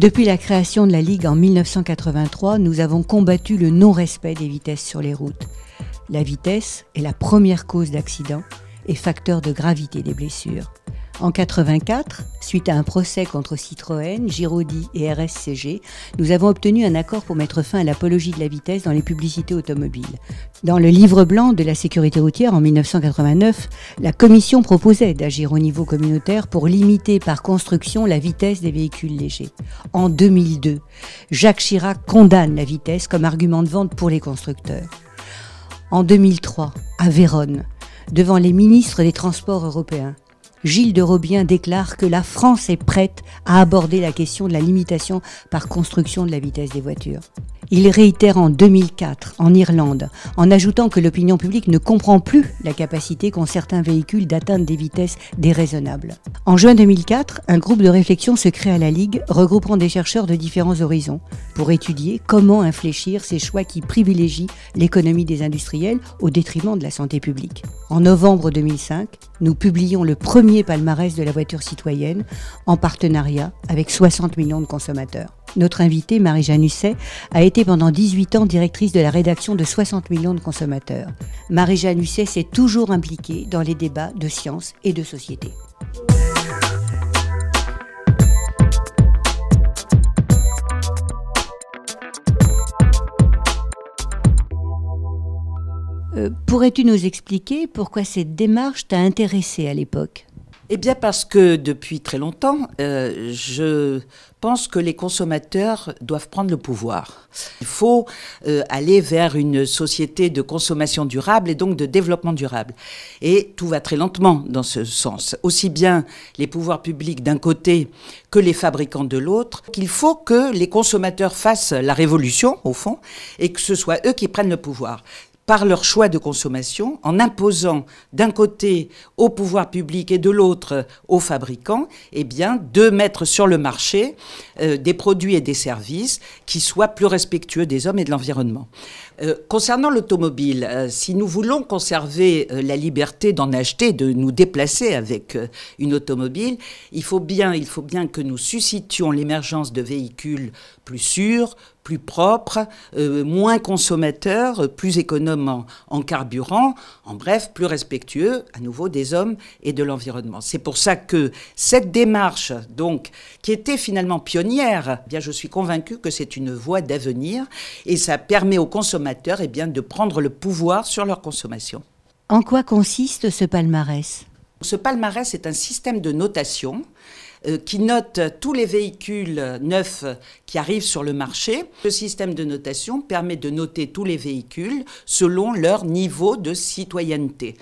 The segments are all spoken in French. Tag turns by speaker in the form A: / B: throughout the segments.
A: Depuis la création de la Ligue en 1983, nous avons combattu le non-respect des vitesses sur les routes. La vitesse est la première cause d'accident et facteur de gravité des blessures. En 1984, suite à un procès contre Citroën, Giraudy et RSCG, nous avons obtenu un accord pour mettre fin à l'apologie de la vitesse dans les publicités automobiles. Dans le livre blanc de la sécurité routière en 1989, la Commission proposait d'agir au niveau communautaire pour limiter par construction la vitesse des véhicules légers. En 2002, Jacques Chirac condamne la vitesse comme argument de vente pour les constructeurs. En 2003, à Vérone, devant les ministres des Transports européens, Gilles de Robien déclare que la France est prête à aborder la question de la limitation par construction de la vitesse des voitures. Il réitère en 2004, en Irlande, en ajoutant que l'opinion publique ne comprend plus la capacité qu'ont certains véhicules d'atteindre des vitesses déraisonnables. En juin 2004, un groupe de réflexion se crée à la Ligue, regroupant des chercheurs de différents horizons, pour étudier comment infléchir ces choix qui privilégient l'économie des industriels au détriment de la santé publique. En novembre 2005, nous publions le premier palmarès de la voiture citoyenne en partenariat avec 60 millions de consommateurs. Notre invitée, Marie-Jeanne Husset, a été pendant 18 ans directrice de la rédaction de 60 millions de consommateurs. Marie-Jeanne Husset s'est toujours impliquée dans les débats de science et de société. Pourrais-tu nous expliquer pourquoi cette démarche t'a intéressée à l'époque ?
B: Eh bien parce que depuis très longtemps, je pense que les consommateurs doivent prendre le pouvoir. Il faut aller vers une société de consommation durable et donc de développement durable. Et tout va très lentement dans ce sens. Aussi bien les pouvoirs publics d'un côté que les fabricants de l'autre, qu'il faut que les consommateurs fassent la révolution, au fond, et que ce soit eux qui prennent le pouvoir par leur choix de consommation, en imposant d'un côté au pouvoir public et de l'autre aux fabricants, eh bien, de mettre sur le marché des produits et des services qui soient plus respectueux des hommes et de l'environnement. Concernant l'automobile, si nous voulons conserver la liberté d'en acheter, de nous déplacer avec une automobile, il faut bien que nous suscitions l'émergence de véhicules plus sûrs, plus propres, moins consommateurs, plus économes en carburant, en bref, plus respectueux à nouveau des hommes et de l'environnement. C'est pour ça que cette démarche, donc, qui était finalement pionnière, eh bien, je suis convaincue que c'est une voie d'avenir et ça permet aux consommateurs eh bien, de prendre le pouvoir sur leur consommation.
A: En quoi consiste ce palmarès ?
B: Ce palmarès est un système de notation qui note tous les véhicules neufs qui arrivent sur le marché. Ce système de notation permet de noter tous les véhicules selon leur niveau de citoyenneté.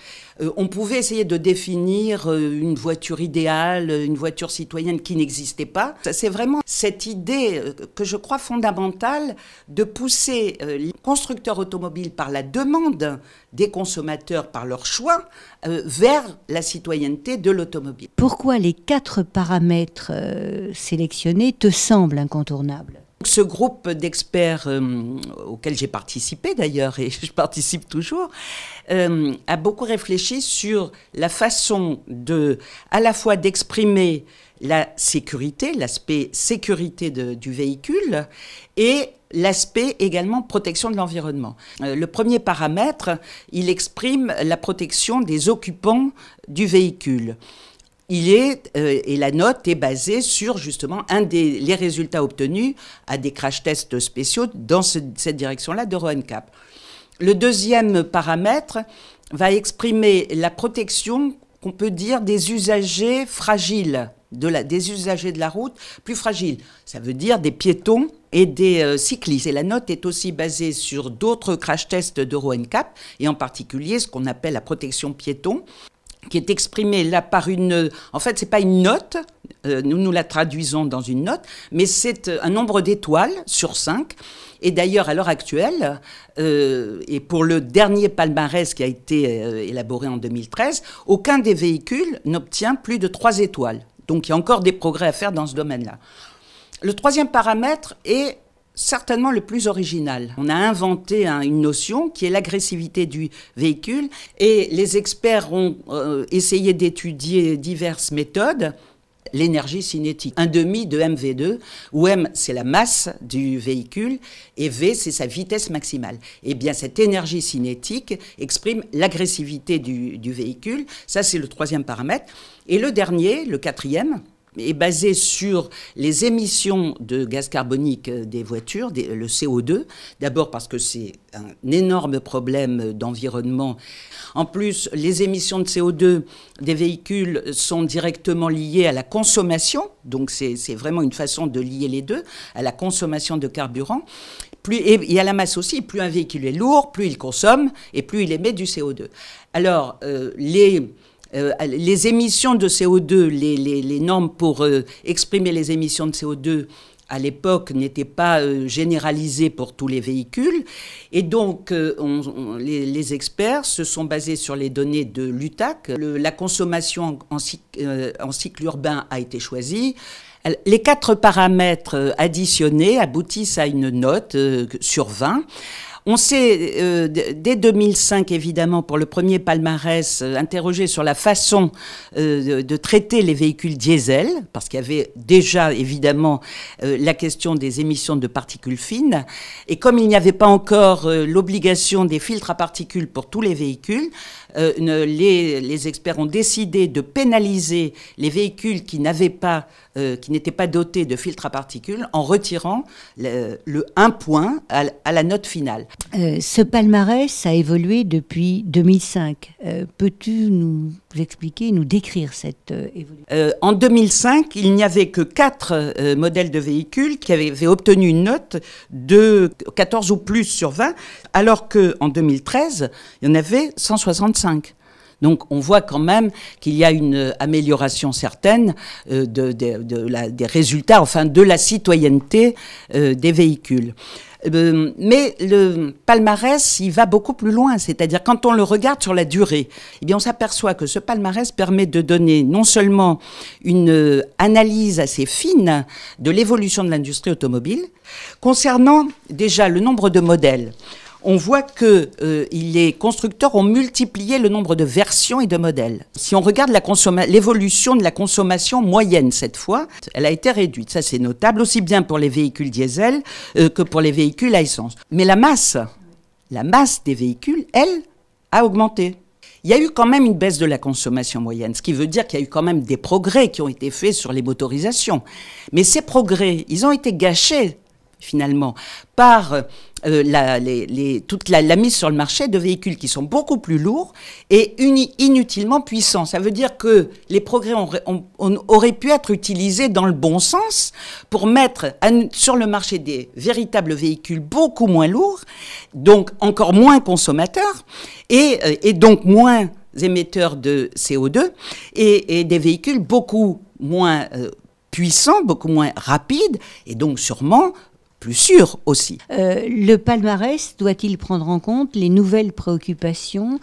B: On pouvait essayer de définir une voiture idéale, une voiture citoyenne qui n'existait pas. C'est vraiment cette idée que je crois fondamentale de pousser les constructeurs automobiles par la demande des consommateurs, par leur choix, vers la citoyenneté de l'automobile.
A: Pourquoi les 4 paramètres sélectionnés te semblent incontournables ?
B: Ce groupe d'experts auquel j'ai participé d'ailleurs, et je participe toujours, a beaucoup réfléchi sur la façon à la fois d'exprimer la sécurité, l'aspect sécurité du véhicule, et l'aspect également protection de l'environnement. Le premier paramètre, il exprime la protection des occupants du véhicule. Et la note est basée sur justement les résultats obtenus à des crash tests spéciaux dans cette direction-là d'Euro NCAP. Le deuxième paramètre va exprimer la protection qu'on peut dire des usagers fragiles, des usagers de la route plus fragiles. Ça veut dire des piétons et des cyclistes. Et la note est aussi basée sur d'autres crash tests d'Euro NCAP, et en particulier ce qu'on appelle la protection piéton, qui est exprimée là par en fait, c'est pas une note, nous la traduisons dans une note, mais c'est un nombre d'étoiles sur 5. Et d'ailleurs, à l'heure actuelle, et pour le dernier palmarès qui a été élaboré en 2013, aucun des véhicules n'obtient plus de 3 étoiles. Donc, il y a encore des progrès à faire dans ce domaine-là. Le troisième paramètre est certainement le plus original. On a inventé une notion qui est l'agressivité du véhicule, et les experts ont essayé d'étudier diverses méthodes. l'énergie cinétique. 1,5 de mv2, où m, c'est la masse du véhicule, et v, c'est sa vitesse maximale. Eh bien, cette énergie cinétique exprime l'agressivité du véhicule. Ça, c'est le troisième paramètre. Et le dernier, le quatrième, est basé sur les émissions de gaz carbonique des voitures, le CO2. D'abord parce que c'est un énorme problème d'environnement. En plus, les émissions de CO2 des véhicules sont directement liées à la consommation. Donc c'est vraiment une façon de lier les deux, à la consommation de carburant. Et à la masse aussi, plus un véhicule est lourd, plus il consomme et plus il émet du CO2. Alors, les émissions de CO2, les normes pour exprimer les émissions de CO2 à l'époque n'étaient pas généralisées pour tous les véhicules. Et donc, les experts se sont basés sur les données de l'UTAC. La consommation en cycle urbain a été choisie. Les 4 paramètres additionnés aboutissent à une note sur 20. On s'est, dès 2005, évidemment, pour le premier palmarès, interrogé sur la façon de traiter les véhicules diesel, parce qu'il y avait déjà, évidemment, la question des émissions de particules fines. Et comme il n'y avait pas encore l'obligation des filtres à particules pour tous les véhicules, les experts ont décidé de pénaliser les véhicules qui n'étaient pas dotés de filtres à particules en retirant le 1 point à la note finale.
A: Ce palmarès a évolué depuis 2005. Peux-tu nous expliquer, nous décrire cette évolution ?
B: En 2005, il n'y avait que 4 modèles de véhicules qui avaient obtenu une note de 14 ou plus sur 20, alors qu'en 2013, il y en avait 165. Donc on voit quand même qu'il y a une amélioration certaine des résultats, enfin de la citoyenneté des véhicules. Mais le palmarès, il va beaucoup plus loin. C'est-à-dire, quand on le regarde sur la durée, eh bien, on s'aperçoit que ce palmarès permet de donner non seulement une analyse assez fine de l'évolution de l'industrie automobile, concernant déjà le nombre de modèles. On voit que les constructeurs ont multiplié le nombre de versions et de modèles. Si on regarde l'évolution de la consommation moyenne cette fois, elle a été réduite. Ça, c'est notable, aussi bien pour les véhicules diesel que pour les véhicules à essence. Mais la masse des véhicules, elle, a augmenté. Il y a eu quand même une baisse de la consommation moyenne, ce qui veut dire qu'il y a eu quand même des progrès qui ont été faits sur les motorisations. Mais ces progrès, ils ont été gâchés, finalement, par toute la mise sur le marché de véhicules qui sont beaucoup plus lourds et inutilement puissants. Ça veut dire que les progrès auraient pu être utilisés dans le bon sens pour mettre sur le marché des véritables véhicules beaucoup moins lourds, donc encore moins consommateurs et donc moins émetteurs de CO2 et des véhicules beaucoup moins puissants, beaucoup moins rapides et donc sûrement plus sûr aussi.
A: Le palmarès doit-il prendre en compte les nouvelles préoccupations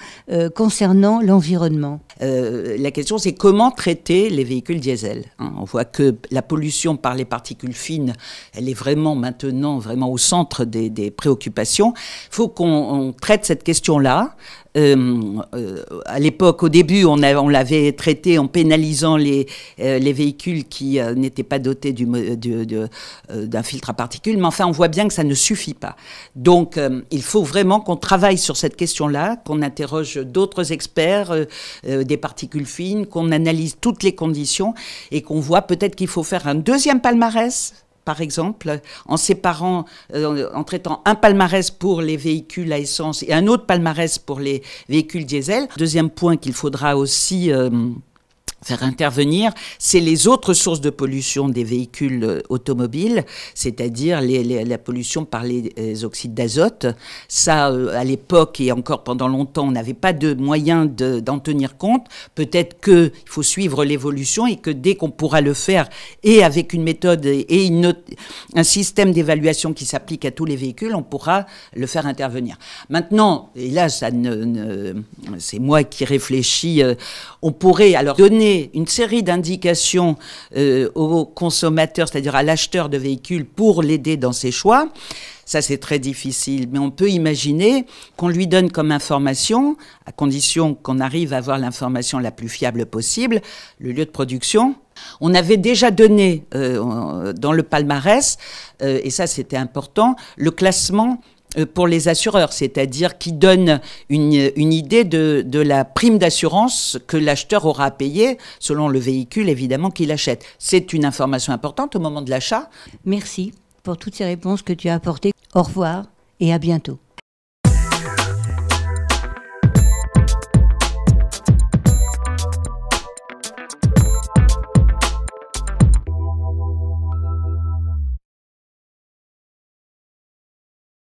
A: concernant l'environnement ?
B: La question, c'est comment traiter les véhicules diesel. On voit que la pollution par les particules fines, elle est vraiment maintenant au centre des préoccupations. Il faut qu'on traite cette question-là. À l'époque, au début, on l'avait traité en pénalisant les véhicules qui n'étaient pas dotés d'un filtre à particules, mais enfin, on voit bien que ça ne suffit pas. Donc, il faut vraiment qu'on travaille sur cette question-là, qu'on interroge d'autres experts des particules fines, qu'on analyse toutes les conditions et qu'on voit peut-être qu'il faut faire un deuxième palmarès, par exemple, en séparant, en traitant un palmarès pour les véhicules à essence et un autre palmarès pour les véhicules diesel. Deuxième point qu'il faudra aussi faire intervenir, c'est les autres sources de pollution des véhicules automobiles, c'est-à-dire la pollution par les oxydes d'azote. Ça, à l'époque et encore pendant longtemps, on n'avait pas de moyens d'en tenir compte. Peut-être qu'il faut suivre l'évolution et que dès qu'on pourra le faire, et avec une méthode et un système d'évaluation qui s'applique à tous les véhicules, on pourra le faire intervenir. Maintenant, et là, c'est moi qui réfléchis, on pourrait alors donner une série d'indications aux consommateurs, c'est-à-dire à l'acheteur de véhicules, pour l'aider dans ses choix. Ça, c'est très difficile. Mais on peut imaginer qu'on lui donne comme information, à condition qu'on arrive à avoir l'information la plus fiable possible, le lieu de production. On avait déjà donné dans le palmarès, et ça c'était important, le classement pour les assureurs, c'est-à-dire qui donne une idée de la prime d'assurance que l'acheteur aura à payer selon le véhicule évidemment qu'il achète. C'est une information importante au moment de l'achat.
A: Merci pour toutes ces réponses que tu as apportées. Au revoir et à bientôt.